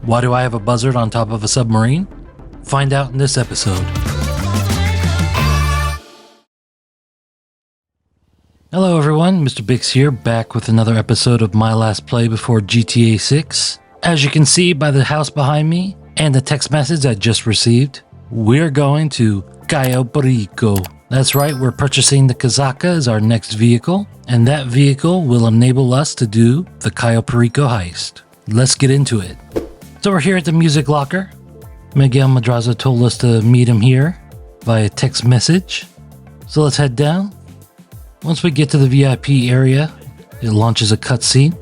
Why do I have a buzzard on top of a submarine? Find out in this episode. Hello everyone, MrBixx here, back with another episode of my last play before GTA 6. As you can see by the house behind me and the text message I just received, we're going to Cayo, Perico. That's right, we're purchasing the Casaca as our next vehicle, and that vehicle will enable us to do the Cayo Perico heist. Let's get into it. So we're here at the music locker. Miguel Madrazo told us to meet him here via text message. So let's head down. Once we get to the VIP area, it launches a cutscene.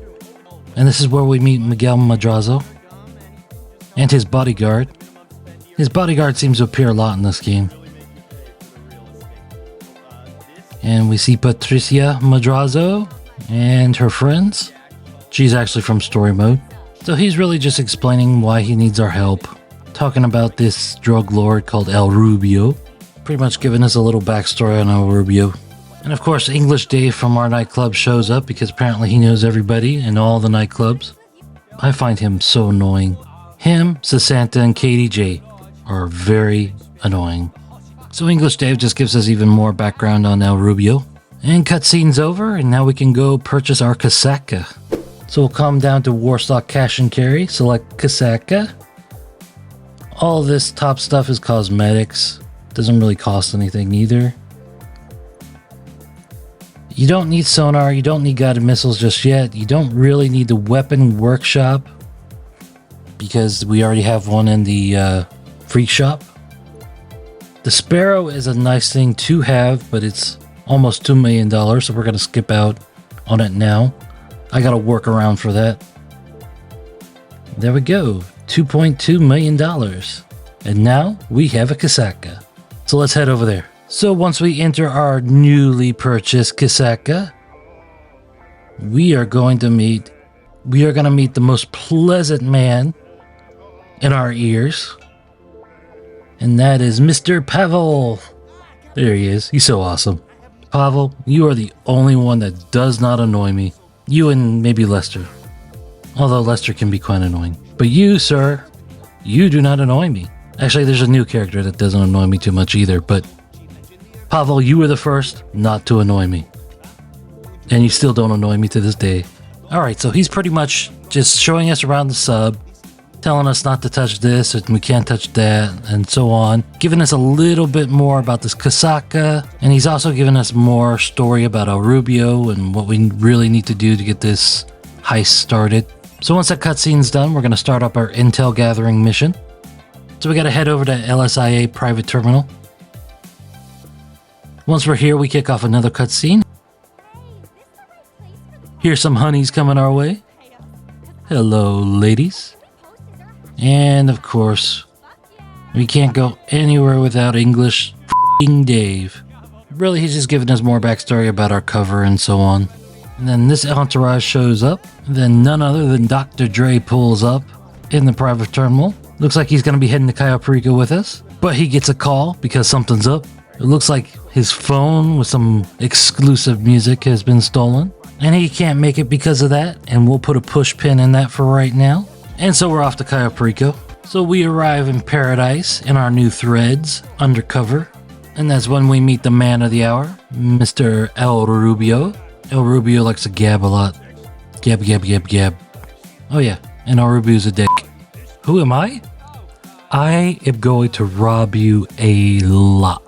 And this is where we meet Miguel Madrazo and his bodyguard. His bodyguard seems to appear a lot in this game. And we see Patricia Madrazo and her friends. She's actually from story mode. So he's really just explaining why he needs our help. Talking about this drug lord called El Rubio. Pretty much giving us a little backstory on El Rubio. And of course, English Dave from our nightclub shows up because apparently he knows everybody in all the nightclubs. I find him so annoying. Him, Sasanta, and Katie J are very annoying. So English Dave just gives us even more background on El Rubio. And cutscene's over, and now we can go purchase our Casaca. So we'll come down to Warsaw Cash and Carry, select Casaca. All this top stuff is cosmetics. Doesn't really cost anything either. You don't need sonar, you don't need guided missiles just yet. You don't really need the weapon workshop because we already have one in the freak shop. The Sparrow is a nice thing to have, but it's almost $2 million, so we're going to skip out on it now. I got to work around for that. There we go, $2.2 million. And now we have a Casaca. So let's head over there. So once we enter our newly purchased Casaca, we are going to meet the most pleasant man in our ears. And that is Mr. Pavel. There he is. He's so awesome. Pavel, you are the only one that does not annoy me. You and maybe Lester. Although Lester can be quite annoying. But you, sir, you do not annoy me. Actually, there's a new character that doesn't annoy me too much either, but Pavel, you were the first not to annoy me. And you still don't annoy me to this day. Alright, so he's pretty much just showing us around the sub, telling us not to touch this and we can't touch that, and so on. Giving us a little bit more about this Casaca, and he's also giving us more story about El Rubio and what we really need to do to get this heist started. So once that cutscene's done, we're going to start up our intel gathering mission. So we got to head over to LSIA private terminal. Once we're here, we kick off another cutscene. Here's some honeys coming our way. Hello, ladies. And of course, we can't go anywhere without English f***ing Dave. Really, he's just giving us more backstory about our cover and so on. And then this entourage shows up. And then none other than Dr. Dre pulls up in the private terminal. Looks like he's going to be heading to Cayo Perico with us. But he gets a call because something's up. It looks like his phone with some exclusive music has been stolen. And he can't make it because of that. And we'll put a push pin in that for right now. And so we're off to Cayo Perico. So we arrive in paradise in our new threads, undercover. And that's when we meet the man of the hour, Mr. El Rubio. El Rubio likes to gab a lot. Gab, gab, gab, gab. Oh yeah, and El Rubio's a dick. Who am I? I am going to rob you a lot.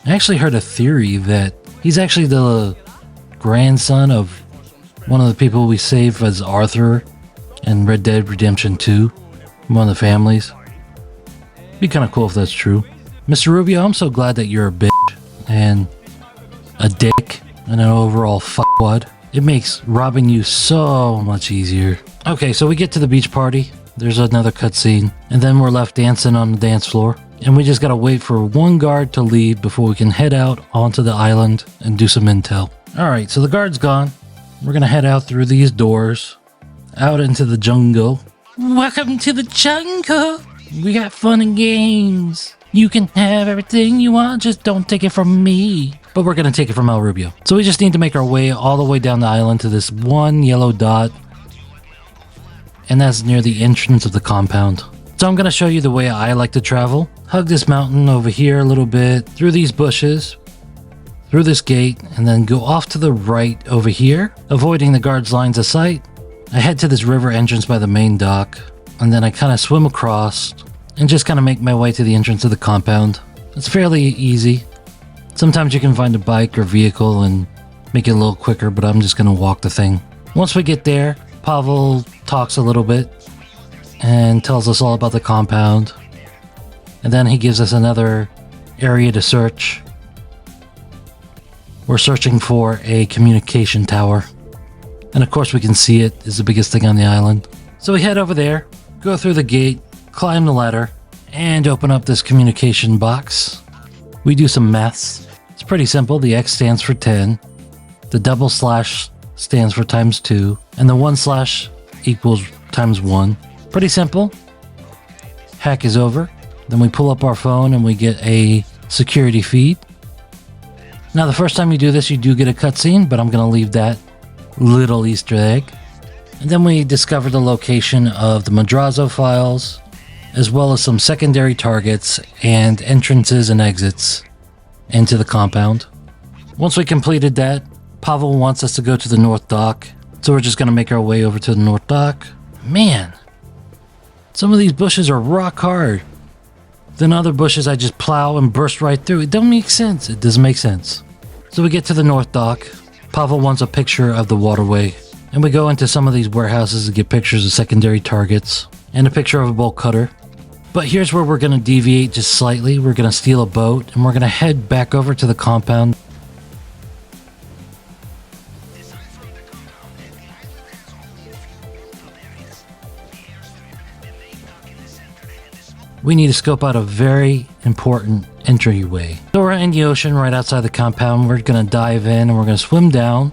I actually heard a theory that he's actually the grandson of one of the people we saved as Arthur in Red Dead Redemption 2. One of the families. Be kind of cool if that's true. Mr. Rubio, I'm so glad that you're a bitch and a dick and an overall fuckwad. It makes robbing you so much easier. Okay, so we get to the beach party. There's another cutscene. And then we're left dancing on the dance floor. And we just gotta wait for one guard to leave before we can head out onto the island and do some intel. Alright, so the guard's gone. We're gonna head out through these doors, out into the jungle. Welcome to the jungle! We got fun and games. You can have everything you want, just don't take it from me. But we're gonna take it from El Rubio. So we just need to make our way all the way down the island to this one yellow dot. and that's near the entrance of the compound. So I'm going to show you the way I like to travel. Hug this mountain over here a little bit, through these bushes, through this gate, and then go off to the right over here, avoiding the guards' lines of sight. I head to this river entrance by the main dock, and then I kind of swim across and just kind of make my way to the entrance of the compound. It's fairly easy. Sometimes you can find a bike or vehicle and make it a little quicker, but I'm just going to walk the thing. Once we get there, Pavel talks a little bit and tells us all about the compound. And then he gives us another area to search. We're searching for a communication tower. And of course we can see it is the biggest thing on the island. So we head over there, go through the gate, climb the ladder, and open up this communication box. We do some maths. It's pretty simple. The X stands for 10. The double slash stands for ×2. And the 1/ equals ×1. Pretty simple. Hack is over. Then we pull up our phone and we get a security feed. Now the first time you do this, you do get a cutscene, but I'm going to leave that little Easter egg. And then we discover the location of the Madrazo files, as well as some secondary targets and entrances and exits into the compound. Once we completed that, Pavel wants us to go to the North Dock, so we're just going to make our way over to the North Dock. Man, some of these bushes are rock hard. Then other bushes I just plow and burst right through. It don't make sense. It doesn't make sense. So we get to the North Dock. Pavel wants a picture of the waterway, and we go into some of these warehouses to get pictures of secondary targets and a picture of a bolt cutter. But here's where we're going to deviate just slightly. We're going to steal a boat, and we're going to head back over to the compound. We need to scope out a very important entryway. So we're in the ocean right outside the compound. We're going to dive in and we're going to swim down.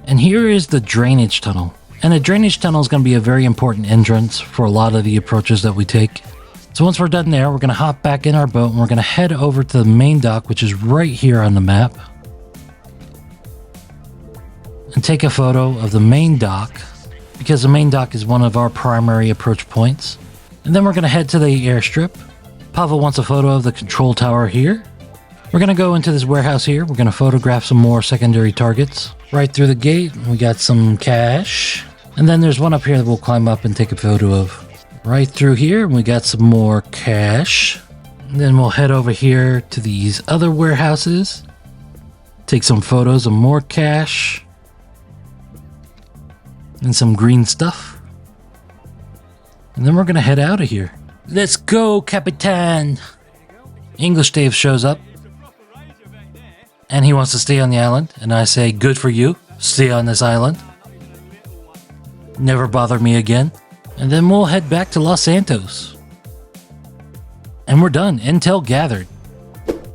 And here is the drainage tunnel. And the drainage tunnel is going to be a very important entrance for a lot of the approaches that we take. So once we're done there, we're going to hop back in our boat and we're going to head over to the main dock, which is right here on the map. And take a photo of the main dock, because the main dock is one of our primary approach points. And then we're going to head to the airstrip. Pavel wants a photo of the control tower here. We're going to go into this warehouse here. We're going to photograph some more secondary targets. Right through the gate, we got some cash. And then there's one up here that we'll climb up and take a photo of. Right through here, we got some more cash. And then we'll head over here to these other warehouses. Take some photos of more cash. And some green stuff. And then we're going to head out of here. Let's go, Capitan! English Dave shows up. And he wants to stay on the island. And I say, good for you. Stay on this island. Never bother me again. And then we'll head back to Los Santos. And we're done. Intel gathered.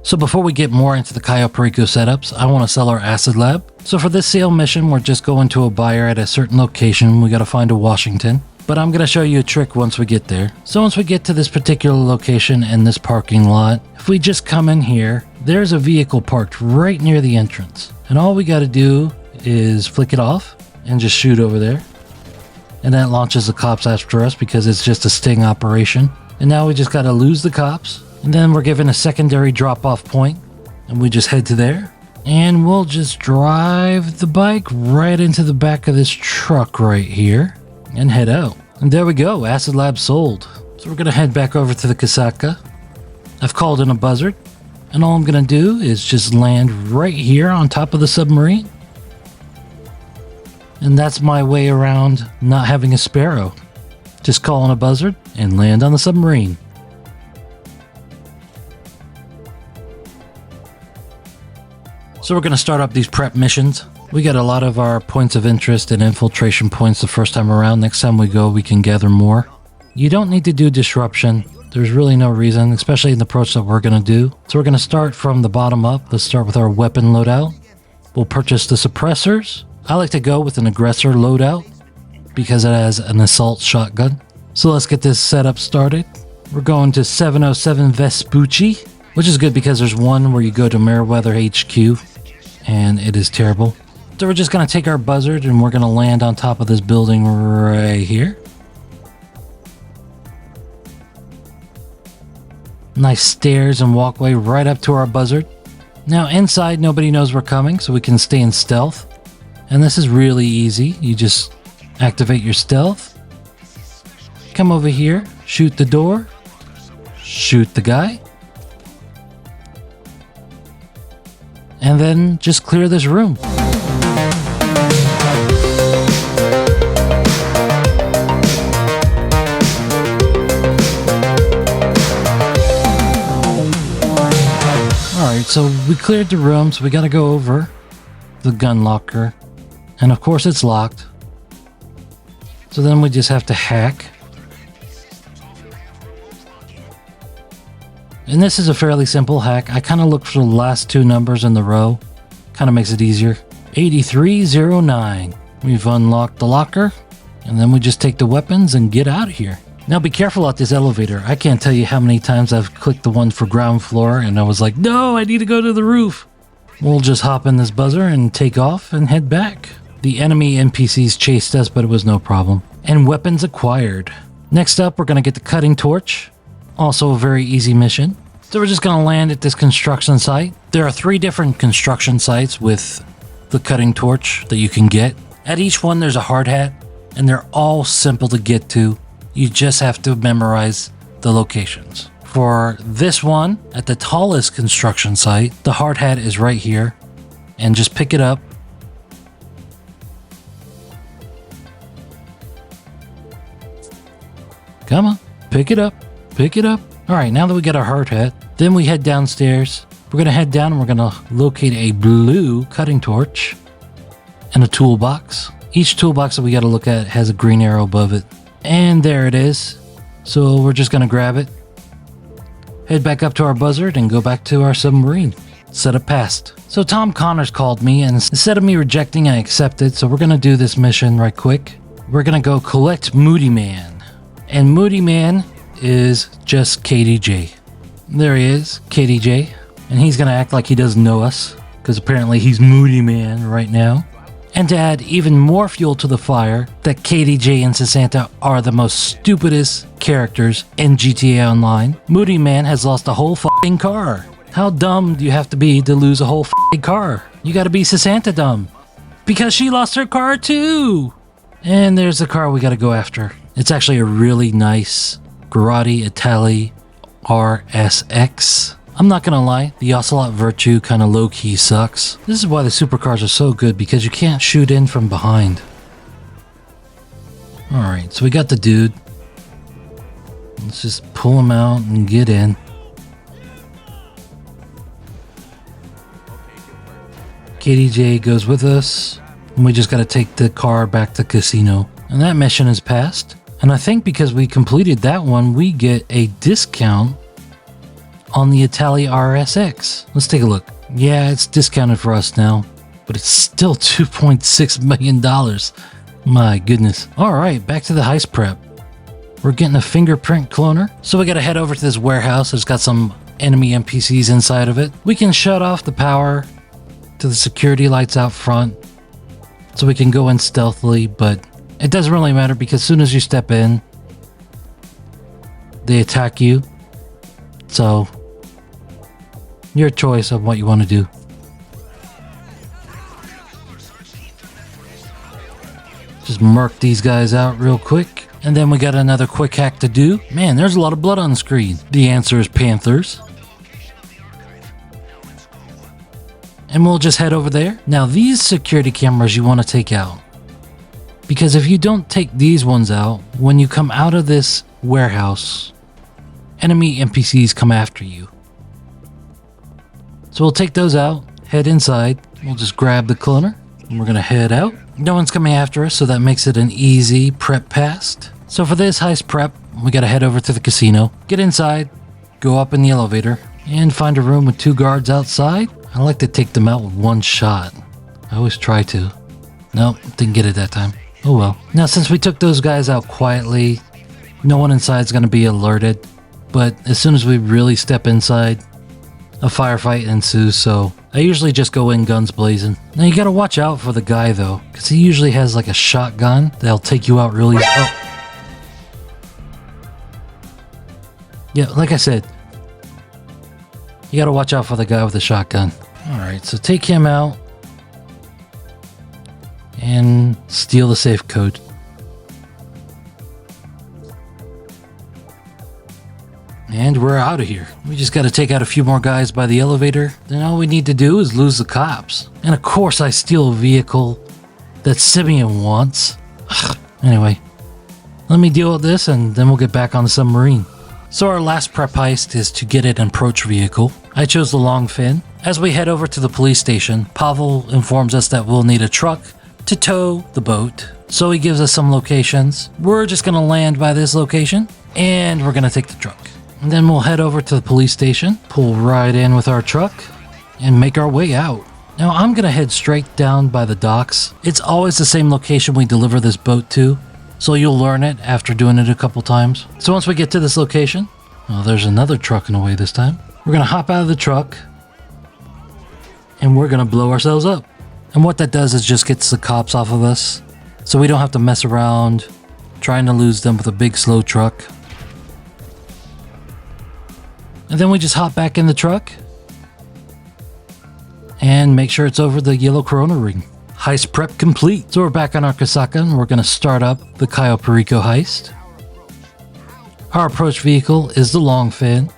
So before we get more into the Cayo Perico setups, I want to sell our acid lab. So for this sale mission, we're just going to a buyer at a certain location. We got to find a Washington. But I'm going to show you a trick once we get there. So once we get to this particular location in this parking lot, if we just come in here, there's a vehicle parked right near the entrance. And all we got to do is flick it off and just shoot over there. And that launches the cops after us because it's just a sting operation. And now we just got to lose the cops. And then we're given a secondary drop-off point. And we just head to there. And we'll just drive the bike right into the back of this truck right here. And head out. And there we go, Acid Lab sold. So we're going to head back over to the Casaka. I've called in a buzzard. And all I'm going to do is just land right here on top of the submarine. And that's my way around not having a sparrow. Just call in a buzzard and land on the submarine. So we're going to start up these prep missions. We got a lot of our points of interest and infiltration points the first time around. Next time we go, we can gather more. You don't need to do disruption. There's really no reason, especially in the approach that we're going to do. So we're going to start from the bottom up. Let's start with our weapon loadout. We'll purchase the suppressors. I like to go with an aggressor loadout because it has an assault shotgun. So let's get this setup started. We're going to 707 Vespucci, which is good because there's one where you go to Meriwether HQ, and it is terrible. So we're just going to take our buzzard and we're going to land on top of this building right here. Nice stairs and walkway right up to our buzzard. Now inside, nobody knows we're coming, so we can stay in stealth. And this is really easy. You just activate your stealth. Come over here, shoot the door, shoot the guy. And then just clear this room. Alright, so we cleared the room, so we gotta go over the gun locker. And of course it's locked. So then we just have to hack. And this is a fairly simple hack. I kind of look for the last two numbers in the row. Kind of makes it easier. 8309. We've unlocked the locker. And then we just take the weapons and get out of here. Now be careful at this elevator. I can't tell you how many times I've clicked the one for ground floor and I was like, no, I need to go to the roof. We'll just hop in this buzzer and take off and head back. The enemy NPCs chased us, but it was no problem. And weapons acquired. Next up, we're going to get the cutting torch. Also a very easy mission. So we're just going to land at this construction site. There are 3 different construction sites with the cutting torch that you can get. At each one, there's a hard hat, and they're all simple to get to. You just have to memorize the locations. For this one, at the tallest construction site, the hard hat is right here. And just pick it up. Come on, pick it up, pick it up. All right, now that we got our hard hat, then we head downstairs. We're gonna head down and we're gonna locate a blue cutting torch and a toolbox. Each toolbox that we gotta look at has a green arrow above it. And there it is. So we're just gonna grab it, head back up to our buzzard and go back to our submarine. Setup passed. So Tom Connors called me and instead of me rejecting, I accepted. So we're gonna do this mission right quick. We're gonna go collect Moody Man. And Moody Man is just KDJ. There he is, KDJ. And he's gonna act like he doesn't know us, because apparently he's Moody Man right now. And to add even more fuel to the fire, that KDJ and Santa are the most stupidest characters in GTA Online, Moody Man has lost a whole f***ing car. How dumb do you have to be to lose a whole f***ing car? You gotta be Santa dumb. Because she lost her car too! And there's the car we gotta go after. It's actually a really nice Grotti Itali RSX. I'm not gonna lie, the Ocelot Virtue kinda low-key sucks. This is why the supercars are so good, because you can't shoot in from behind. Alright, so we got the dude. Let's just pull him out and get in. KDJ goes with us, and we just gotta take the car back to casino. And that mission is passed. And I think because we completed that one, we get a discount on the Itali RSX. Let's take a look. Yeah, it's discounted for us now, but it's still $2.6 million. My goodness. All right, back to the heist prep. We're getting a fingerprint cloner. So we got to head over to this warehouse. It's got some enemy NPCs inside of it. We can shut off the power to the security lights out front so we can go in stealthily, but it doesn't really matter because as soon as you step in, they attack you. So, your choice of what you want to do. Just murk these guys out real quick. And then we got another quick hack to do. Man, there's a lot of blood on the screen. The answer is Panthers. And we'll just head over there. Now, these security cameras you want to take out. Because if you don't take these ones out, when you come out of this warehouse, enemy NPCs come after you. So we'll take those out, head inside, we'll just grab the cloner, and we're gonna head out. No one's coming after us, so that makes it an easy prep past. So for this heist prep, we gotta head over to the casino, get inside, go up in the elevator, and find a room with 2 guards outside. I like to take them out with 1 shot. I always try to. Nope, didn't get it that time. Oh well. Now since we took those guys out quietly, no one inside is going to be alerted. But as soon as we really step inside, a firefight ensues, so I usually just go in guns blazing. Now you gotta watch out for the guy though, because he usually has like a shotgun that'll take you out really... Oh. Yeah, like I said, you gotta watch out for the guy with the shotgun. Alright, so take him out and steal the safe code. And we're out of here. We just gotta take out a few more guys by the elevator. Then all we need to do is lose the cops. And of course I steal a vehicle that Simeon wants. Ugh. Anyway, let me deal with this and then we'll get back on the submarine. So our last prep heist is to get an approach vehicle. I chose the long fin. As we head over to the police station, Pavel informs us that we'll need a truck to tow the boat. So he gives us some locations. We're just gonna land by this location and we're gonna take the truck. And then we'll head over to the police station, pull right in with our truck, and make our way out. Now I'm gonna head straight down by the docks. It's always the same location we deliver this boat to, so you'll learn it after doing it a couple times. So once we get to this location, oh, there's another truck in the way this time. We're gonna hop out of the truck, and we're gonna blow ourselves up. And what that does is just gets the cops off of us, so we don't have to mess around trying to lose them with a big slow truck. And then we just hop back in the truck and make sure it's over the yellow Corona ring. Heist prep complete. So we're back on our Kasaka and we're going to start up the Cayo Perico heist. Our approach vehicle is the long fin.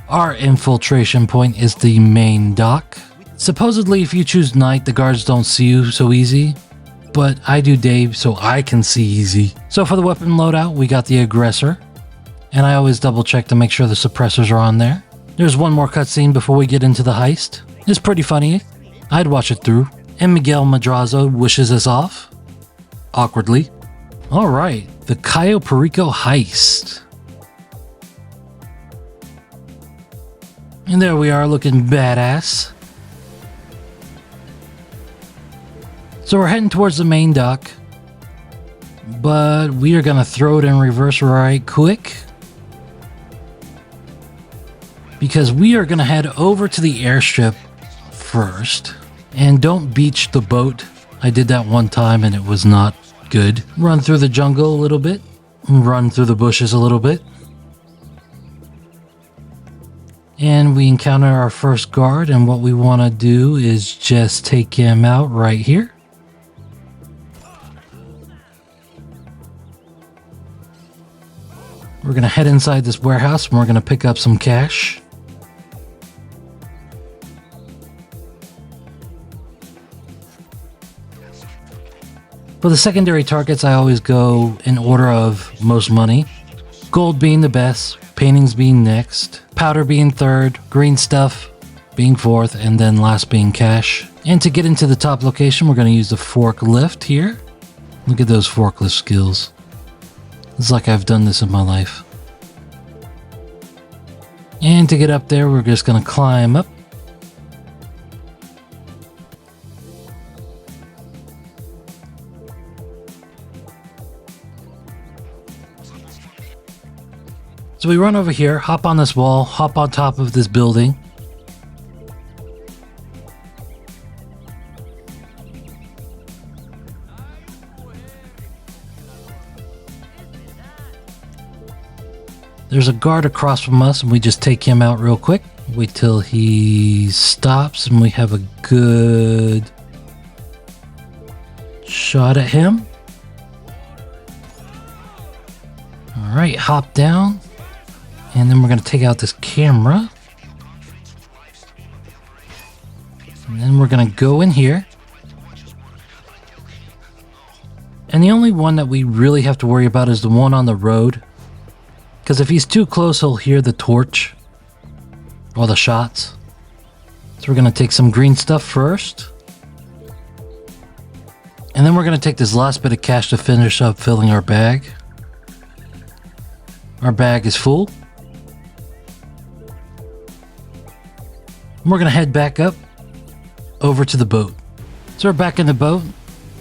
Our infiltration point is the main dock. Supposedly if you choose night, the guards don't see you so easy, but I do day so I can see easy. So for the weapon loadout, we got the aggressor. And I always double check to make sure the suppressors are on there. There's one more cutscene before we get into the heist. It's pretty funny. I'd watch it through. And Miguel Madrazo wishes us off. Awkwardly. Alright, the Cayo Perico heist. And there we are looking badass. So we're heading towards the main dock. But we are gonna throw it in reverse right quick. Because we are going to head over to the airstrip first. And don't beach the boat. I did that one time and it was not good. Run through the jungle a little bit. Run through the bushes a little bit. And we encounter our first guard. And what we want to do is just take him out right here. We're going to head inside this warehouse and we're going to pick up some cash. For the secondary targets, I always go in order of most money. Gold being the best, paintings being next, powder being third, green stuff being fourth, and then last being cash. And to get into the top location, we're going to use the forklift here. Look at those forklift skills. It's like I've done this in my life. And to get up there, we're just going to climb up. So we run over here, hop on this wall, hop on top of this building. There's a guard across from us and we just take him out real quick. Wait till he stops and we have a good shot at him. All right, hop down. And then we're going to take out this camera. And then we're going to go in here. And the only one that we really have to worry about is the one on the road. Because if he's too close, he'll hear the torch. Or the shots. So we're going to take some green stuff first. And then we're going to take this last bit of cash to finish up filling our bag. Our bag is full. We're going to head back up over to the boat. So we're back in the boat.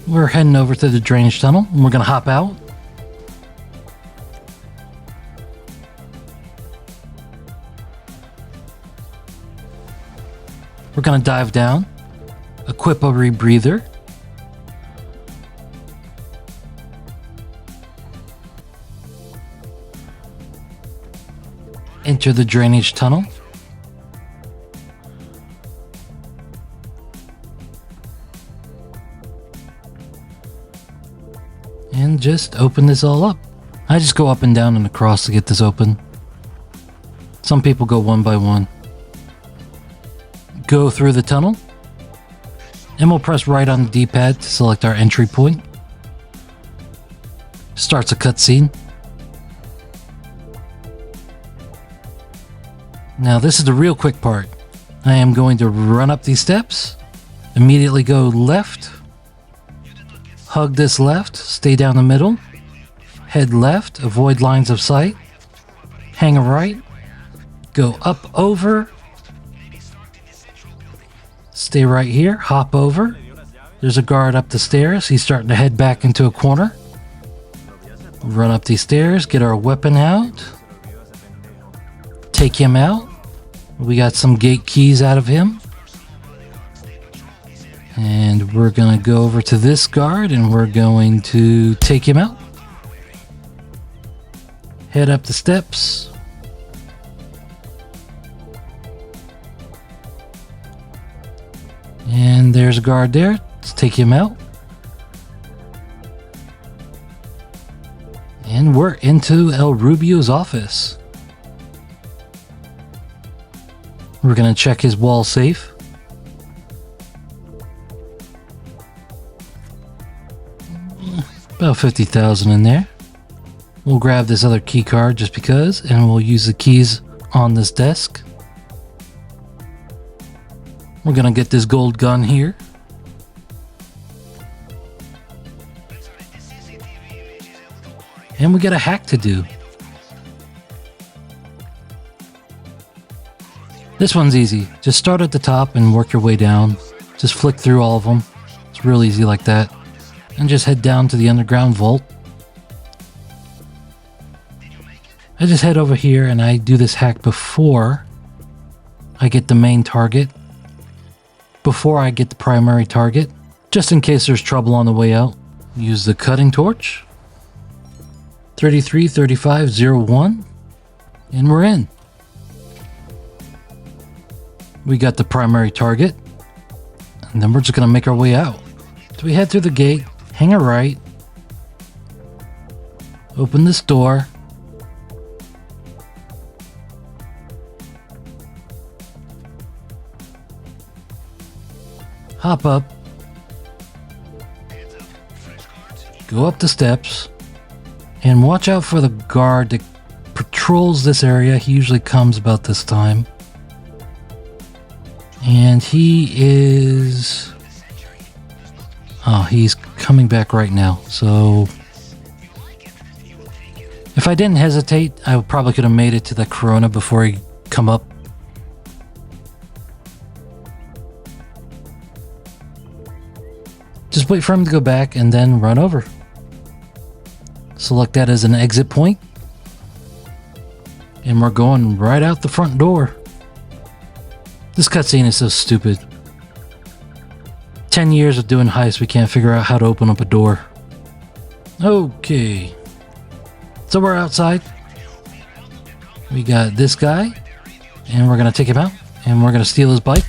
We're heading over to the drainage tunnel and we're going to hop out. We're gonna dive down, equip a rebreather, enter the drainage tunnel, and just open this all up. I just go up and down and across to get this open. Some people go one by one. Go through the tunnel, and we'll press right on the D-pad to select our entry point. Starts a cutscene. Now this is the real quick part. I am going to run up these steps, immediately go left, hug this left, stay down the middle, head left, avoid lines of sight, hang a right, go up over, stay right here, hop over. There's a guard up the stairs. He's starting to head back into a corner. Run up these stairs, get our weapon out, take him out. We got some gate keys out of him. And we're gonna go over to this guard and we're going to take him out. Head up the steps. And there's a guard there. Let's take him out. And we're into El Rubio's office. We're gonna check his wall safe. About 50,000 in there. We'll grab this other key card just because, and we'll use the keys on this desk. We're gonna get this gold gun here. And we got a hack to do. This one's easy. Just start at the top and work your way down. Just flick through all of them. It's real easy like that. And just head down to the underground vault. I just head over here and I do this hack before I get the main target. Before I get the primary target. Just in case there's trouble on the way out. Use the cutting torch. 333501. And we're in. We got the primary target. And then we're just gonna make our way out. So we head through the gate. Hang a right, open this door, hop up, go up the steps, and watch out for the guard that patrols this area. He usually comes about this time. And he is... oh, he's coming back right now. So if I didn't hesitate, I probably could have made it to the Corona before he come up. Just wait for him to go back and then run over. Select that as an exit point. And we're going right out the front door. This cutscene is so stupid. 10 years of doing heists, we can't figure out how to open up a door. Okay. So we're outside. We got this guy. And we're going to take him out. And we're going to steal his bike.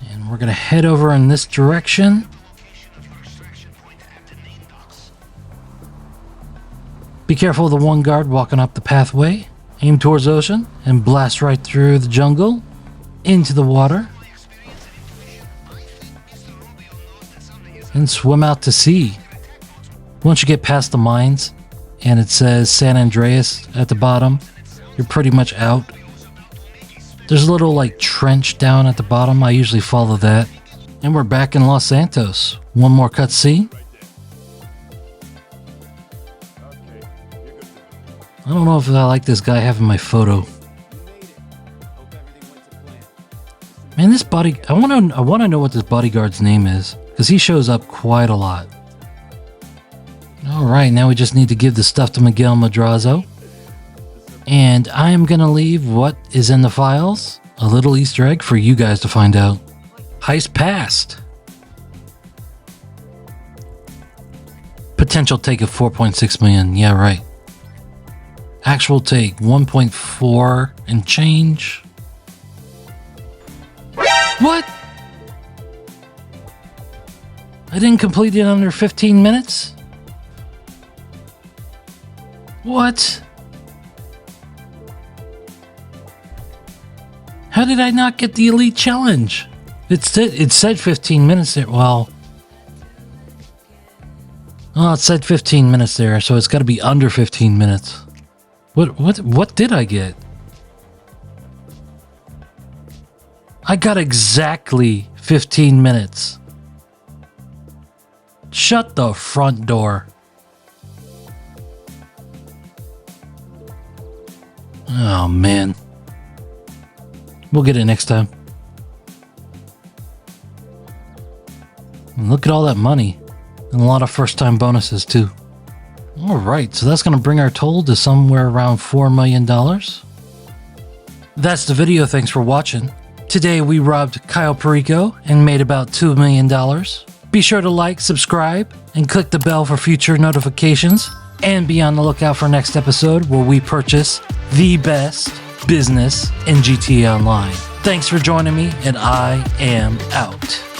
And we're going to head over in this direction. Be careful of the one guard walking up the pathway. Aim towards the ocean. And blast right through the jungle. Into the water. And swim out to sea. Once you get past the mines and it says San Andreas at the bottom, you're pretty much out. There's a little like trench down at the bottom. I usually follow that. And we're back in Los Santos. One more cutscene. I don't know if I like this guy having my photo. Man, this body... I want to know what this bodyguard's name is. Because he shows up quite a lot. Alright, now we just need to give the stuff to Miguel Madrazo. And I am going to leave what is in the files A little Easter egg for you guys to find out. Heist passed. Potential take of 4.6 million. Yeah, right. Actual take 1.4 and change. What? I didn't complete it under 15 minutes? What? How did I not get the elite challenge? It said 15 minutes there. Well, oh, it said 15 minutes there, so it's got to be under 15 minutes. What did I get? I got exactly 15 minutes. Shut the front door. Oh, man. We'll get it next time. And look at all that money. And a lot of first-time bonuses, too. Alright, so that's going to bring our total to somewhere around $4 million. That's the video, thanks for watching. Today we robbed Cayo Perico and made about $2 million. Be sure to like, subscribe, and click the bell for future notifications. And be on the lookout for next episode where we purchase the best business in GTA Online. Thanks for joining me, and I am out.